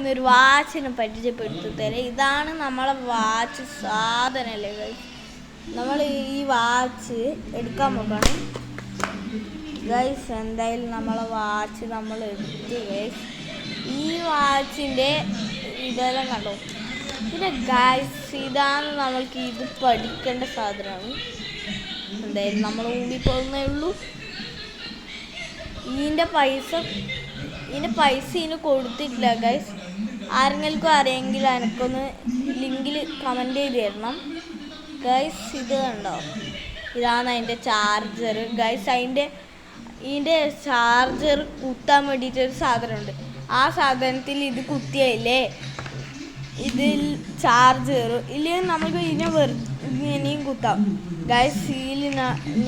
ഇന്നൊരു വാച്ചിനെ പരിചയപ്പെടുത്തി തരാം. ഇതാണ് നമ്മളെ വാച്ച് സാധനമല്ലേ ഗൈസ്. നമ്മൾ ഈ വാച്ച് എടുക്കാൻ പോകണം ഗൈസ്. എന്തായാലും നമ്മളെ വാച്ച് നമ്മൾ എടുത്തു ഗൈസ്. ഈ വാച്ചിൻ്റെ ഇതെല്ലാം കണ്ടോ. പിന്നെ ഗൈസ് ഇതാണ് നമ്മൾക്ക് ഇത് പഠിക്കേണ്ട സാധനമാണ്. എന്തായാലും നമ്മൾ ഊടിപ്പോകുന്നേ ഉള്ളൂ. ഇതിൻ്റെ പൈസ ഇതിന് കൊടുത്തിട്ടില്ല ഗൈസ്. ആരെങ്കിലും അറിയെങ്കിൽ എനിക്കൊന്ന് ലിങ്കിൽ കമൻറ്റ് ചെയ്ത് തരണം ഗൈസ്. ഇത് കണ്ടോ, ഇതാണ് അതിൻ്റെ ചാർജർ ഗൈസ്. ഇതിൻ്റെ ചാർജർ കുത്താൻ വേണ്ടിയിട്ടൊരു സാധനമുണ്ട്. ആ സാധനത്തിൽ ഇത് കുത്തിയല്ലേ ഇതിൽ ചാർജർ ഇല്ലെങ്കിൽ നമുക്ക് ഇനിയും കുത്താം ഗൈസ്. ഇതിൽ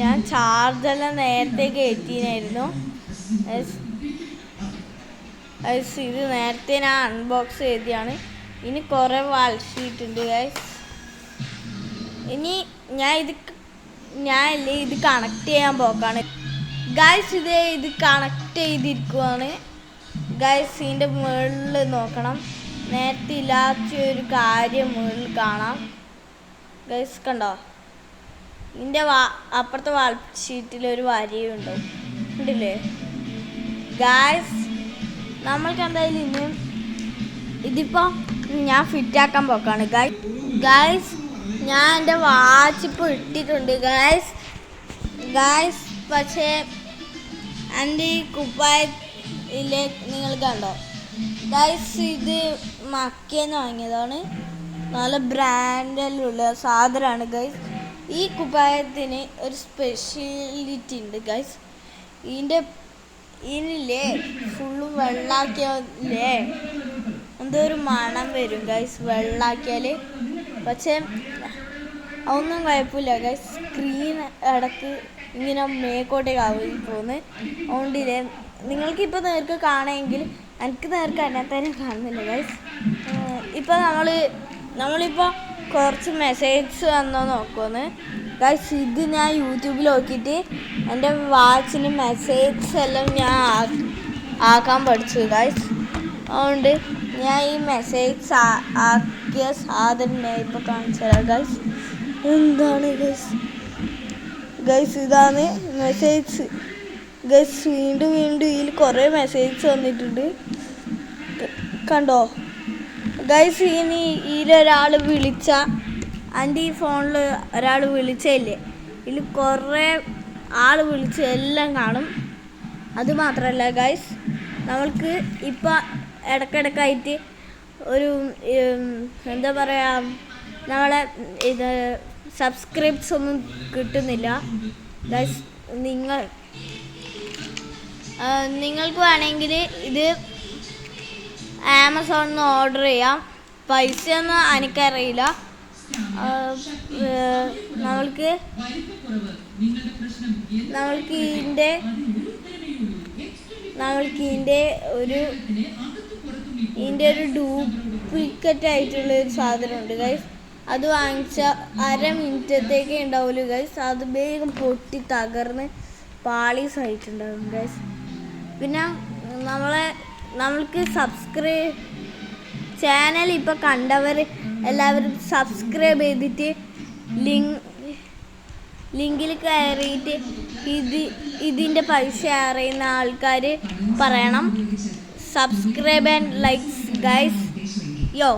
ഞാൻ ചാർജെല്ലാം നേരത്തെ കയറ്റിനായിരുന്നു ഗൈസ്. ഇത് നേരത്തെ ഞാൻ അൺബോക്സ് ചെയ്തതാണ്. ഇനി കുറേ വാൾഷീറ്റുണ്ട് ഗൈസ്. ഇനി ഞാനല്ലേ ഇത് കണക്ട് ചെയ്യാൻ പോക്കാണ് ഗൈസ്. ഇത് കണക്ട് ചെയ്തിരിക്കുവാണ് ഗൈസ്. ഇതിൻ്റെ മുകളിൽ നോക്കണം, നേരത്തെ ഇല്ലാത്ത ഒരു കാര്യം മുകളിൽ കാണാം ഗൈസ്. കണ്ടോ, ഇതിൻ്റെ അപ്പുറത്തെ വാൾ ഷീറ്റിലൊരു വരിയുണ്ടാവും, ഉണ്ടല്ലേ ഗൈസ്. നമ്മൾക്ക് എന്തായാലും ഇനിയും ഇതിപ്പോൾ ഞാൻ ഫിറ്റാക്കാൻ പോക്കാണ് ഗൈസ്. ഞാൻ എൻ്റെ വാച്ച് ഇപ്പോൾ ഇട്ടിട്ടുണ്ട് ഗൈസ്. പക്ഷേ എൻ്റെ ഈ കുപ്പായത്തിലെ നിങ്ങൾ കണ്ടോ ഗൈസ്, ഇത് മക്കേന്ന് വാങ്ങിയതാണ്. നല്ല ബ്രാൻഡിലുള്ള സാധനമാണ് ഗൈസ്. ഈ കുപ്പായത്തിന് ഒരു സ്പെഷ്യാലിറ്റി ഉണ്ട് ഗൈസ്. ഇതിനില്ലേ ഫുള്ളും വെള്ളാക്കിയാലേ എന്തോ ഒരു മണം വരും ഗൈസ് വെള്ളാക്കിയാൽ. പക്ഷേ അതൊന്നും കുഴപ്പമില്ല ഗൈസ്. സ്ക്രീൻ ഇടയ്ക്ക് ഇങ്ങനെ മേക്കോട്ടേക്കാവും പോകുന്നത്. അതുകൊണ്ടില്ലേ നിങ്ങൾക്കിപ്പോൾ നേർക്ക് കാണുമെങ്കിൽ എനിക്ക് നേർക്ക് അതിനകത്തന്നെ കാണുന്നില്ല ഗൈസ്. ഇപ്പോൾ നമ്മളിപ്പോൾ കുറച്ച് മെസ്സേജ് വന്നോ നോക്കുമെന്ന് ഗൈസ്. ഇത് ഞാൻ യൂട്യൂബിൽ നോക്കിയിട്ട് എൻ്റെ വാച്ചിന് മെസ്സേജ് എല്ലാം ഞാൻ ആക്കാൻ പഠിച്ചു ഗൈസ്. അതുകൊണ്ട് ഞാൻ ഈ മെസ്സേജ് ആക്കിയ സാധനം ഞാൻ ഇപ്പോൾ കാണിച്ചു തരാം ഗൈസ്. എന്താണ് ഗൈസ് ഇതാണ് മെസ്സേജ് ഗൈസ്. വീണ്ടും ഇതിൽ കുറേ മെസ്സേജ് വന്നിട്ടുണ്ട് കണ്ടോ ഗൈസ്. ഇനി ഇതിലൊരാൾ വിളിച്ച എൻ്റെ ഈ ഫോണിൽ ഒരാൾ വിളിച്ചില്ലേ, ഇതിൽ കുറേ ആൾ വിളിച്ച് എല്ലാം കാണും. അതുമാത്രമല്ല ഗൈസ്, നമ്മൾക്ക് ഇപ്പം ഇടയ്ക്കിടയ്ക്കായിട്ട് ഒരു എന്താ പറയുക, നമ്മളെ ഇത് സബ്സ്ക്രൈബ്സ് ഒന്നും കിട്ടുന്നില്ല ഗൈസ്. നിങ്ങൾക്ക് വേണമെങ്കിൽ ഇത് ആമസോണിൽ നിന്ന് ഓർഡർ ചെയ്യാം. പൈസയൊന്നും എനിക്കറിയില്ല. നമ്മൾക്ക് ഇതിൻ്റെ ഒരു ഡ്യൂപ്ലിക്കേറ്റ് ആയിട്ടുള്ളൊരു സാധനമുണ്ട് ഗൈസ്. അത് വാങ്ങിച്ച 1/2 മിനിറ്റത്തേക്കേ ഉണ്ടാവുള്ളൂ ഗൈസ്. അത് വേഗം പൊട്ടി തകർന്ന് പാളീസായിട്ടുണ്ടാകും ഗൈസ്. പിന്നെ നമ്മൾക്ക് ചാനൽ ഇപ്പോൾ കണ്ടവർ എല്ലാവരും സബ്സ്ക്രൈബ് ചെയ്തിട്ട് ലിങ്കിൽ കയറിയിട്ട് ഇതിൻ്റെ പൈസ അറിയുന്ന ആൾക്കാർ പറയണം. Subscribe and likes guys. യോ